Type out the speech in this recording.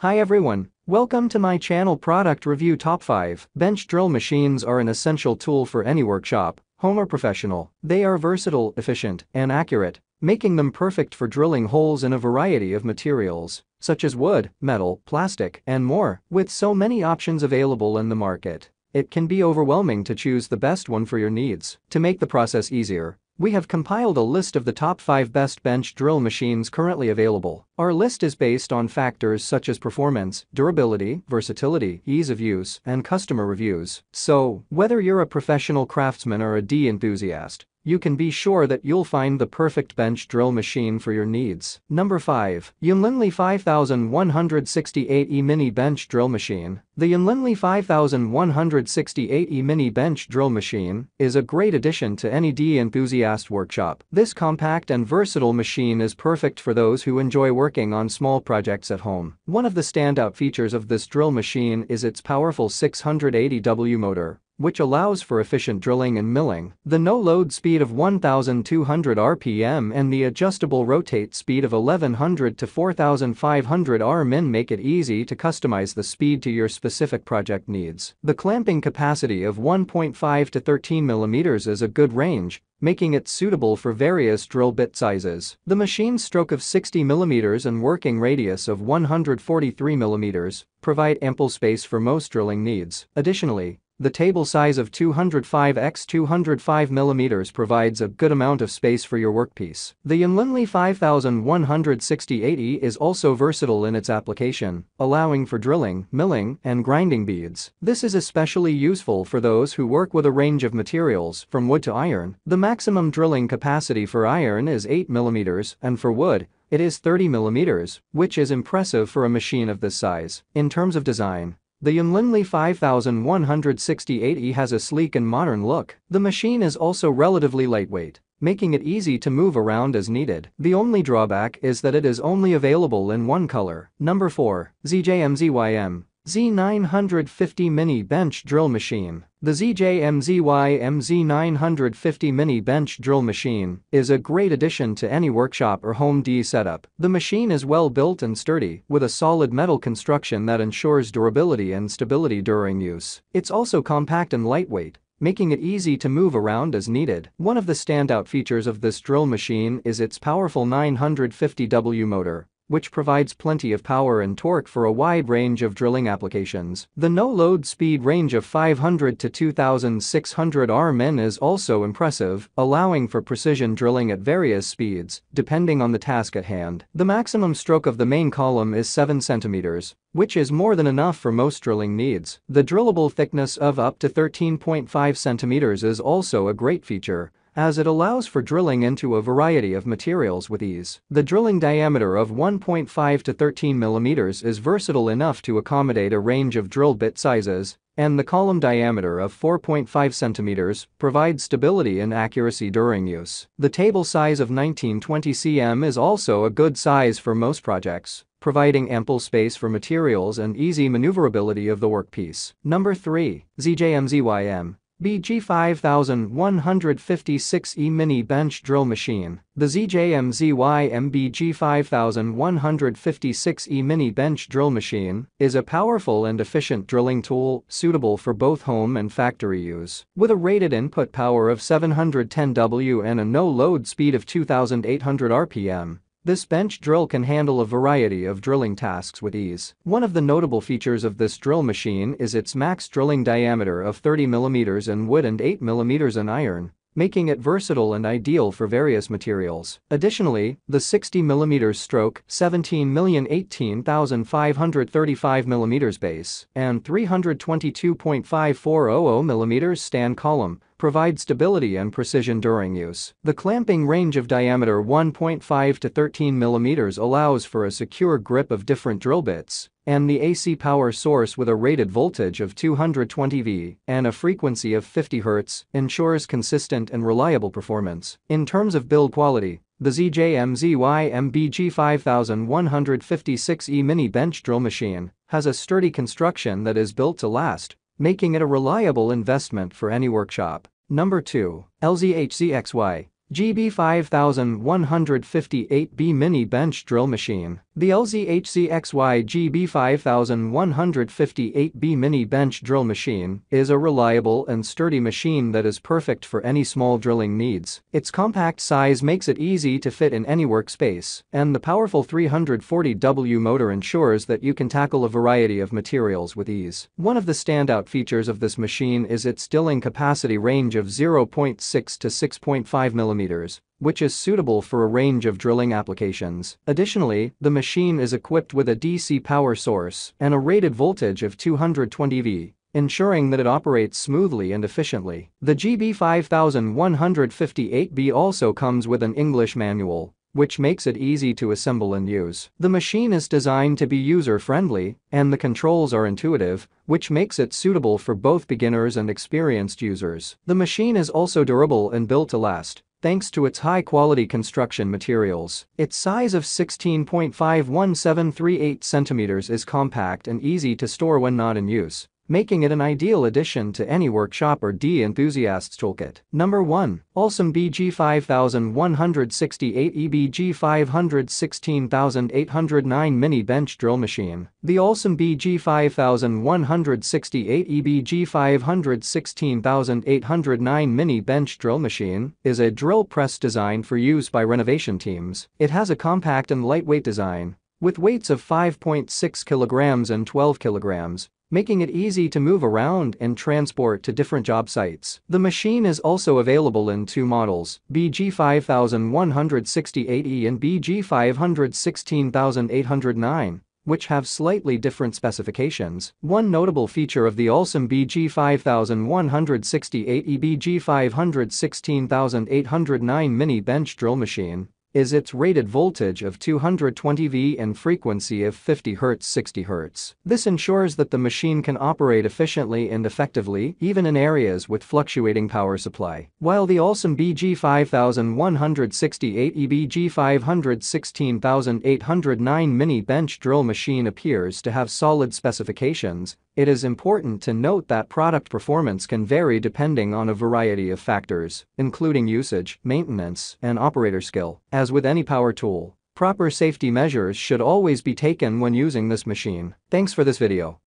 Hi everyone, welcome to my channel. Product Review Top 5. Bench drill machines are an essential tool for any workshop, home or professional. They are versatile, efficient, and accurate, making them perfect for drilling holes in a variety of materials, such as wood, metal, plastic, and more. With so many options available in the market, it can be overwhelming to choose the best one for your needs. To make the process easier, we have compiled a list of the top 5 best bench drill machines currently available. Our list is based on factors such as performance, durability, versatility, ease of use, and customer reviews. So, whether you're a professional craftsman or a D enthusiast, you can be sure that you'll find the perfect bench drill machine for your needs. Number 5. YunlinLi 5168E Mini Bench Drill Machine. The YunlinLi 5168E Mini Bench Drill Machine is a great addition to any D enthusiast workshop. This compact and versatile machine is perfect for those who enjoy working on small projects at home. One of the standout features of this drill machine is its powerful 680W motor, which allows for efficient drilling and milling. The no-load speed of 1,200 RPM and the adjustable rotate speed of 1,100 to 4,500 Rmin make it easy to customize the speed to your specific project needs. The clamping capacity of 1.5 to 13 mm is a good range, making it suitable for various drill bit sizes. The machine's stroke of 60 mm and working radius of 143 mm provide ample space for most drilling needs. Additionally, the table size of 205 x 205 mm provides a good amount of space for your workpiece. The YunlinLi 5168E is also versatile in its application, allowing for drilling, milling, and grinding beads. This is especially useful for those who work with a range of materials, from wood to iron. The maximum drilling capacity for iron is 8 mm, and for wood, it is 30 mm, which is impressive for a machine of this size. In terms of design, the YunlinLi 5168E has a sleek and modern look. The machine is also relatively lightweight, making it easy to move around as needed. The only drawback is that it is only available in one color. Number 4. ZJMZYM Z950 Mini Bench Drill Machine. The ZJMZYM Z950 Mini Bench Drill Machine is a great addition to any workshop or home D setup. The machine is well built and sturdy, with a solid metal construction that ensures durability and stability during use. It's also compact and lightweight, making it easy to move around as needed. One of the standout features of this drill machine is its powerful 950W motor, which provides plenty of power and torque for a wide range of drilling applications. The no-load speed range of 500 to 2,600 Rmin is also impressive, allowing for precision drilling at various speeds, depending on the task at hand. The maximum stroke of the main column is 7 cm, which is more than enough for most drilling needs. The drillable thickness of up to 13.5 cm is also a great feature, as it allows for drilling into a variety of materials with ease. The drilling diameter of 1.5 to 13 mm is versatile enough to accommodate a range of drill bit sizes, and the column diameter of 4.5 cm provides stability and accuracy during use. The table size of 1920 cm is also a good size for most projects, providing ample space for materials and easy maneuverability of the workpiece. Number 3. ZJMZYM BG5156E Mini Bench Drill Machine. The ZJMZYM BG5156E Mini Bench Drill Machine is a powerful and efficient drilling tool suitable for both home and factory use. With a rated input power of 710W and a no-load speed of 2,800 RPM, this bench drill can handle a variety of drilling tasks with ease. One of the notable features of this drill machine is its max drilling diameter of 30 mm in wood and 8 mm in iron, making it versatile and ideal for various materials. Additionally, the 60 mm stroke, 17,018,535 mm base, and 322.5400 mm stand column provide stability and precision during use. The clamping range of diameter 1.5 to 13 mm allows for a secure grip of different drill bits, and the AC power source with a rated voltage of 220 V and a frequency of 50 Hz ensures consistent and reliable performance. In terms of build quality, the ZJMZYM BG5156E Mini Bench Drill Machine has a sturdy construction that is built to last, making it a reliable investment for any workshop. Number 2. LZHZXY GB5158B Mini Bench Drill Machine. The LZHZXY GB5158B Mini Bench Drill Machine is a reliable and sturdy machine that is perfect for any small drilling needs. Its compact size makes it easy to fit in any workspace, and the powerful 340W motor ensures that you can tackle a variety of materials with ease. One of the standout features of this machine is its drilling capacity range of 0.6 to 6.5 mm, which is suitable for a range of drilling applications. Additionally, the machine is equipped with a DC power source and a rated voltage of 220 V, ensuring that it operates smoothly and efficiently. The GB5158B also comes with an English manual, which makes it easy to assemble and use. The machine is designed to be user-friendly, and the controls are intuitive, which makes it suitable for both beginners and experienced users. The machine is also durable and built to last, thanks to its high-quality construction materials. Its size of 16.51738 cm is compact and easy to store when not in use, making it an ideal addition to any workshop or enthusiast's toolkit. Number 1. Allsome BG5168 EBG516809 Mini Bench Drill Machine. The Allsome BG5168 EBG516809 Mini Bench Drill Machine is a drill press designed for use by renovation teams. It has a compact and lightweight design, with weights of 5.6 kilograms and 12 kilograms, making it easy to move around and transport to different job sites. The machine is also available in two models, BG5168E and BG516809, which have slightly different specifications. One notable feature of the Allsome BG5168E BG516809 Mini Bench Drill Machine is its rated voltage of 220 V and frequency of 50 Hz 60 Hz. This ensures that the machine can operate efficiently and effectively even in areas with fluctuating power supply. While the Allsome BG5168 EBG516809 Mini Bench Drill Machine appears to have solid specifications, it is important to note that product performance can vary depending on a variety of factors, including usage, maintenance, and operator skill. As with any power tool, proper safety measures should always be taken when using this machine. Thanks for this video.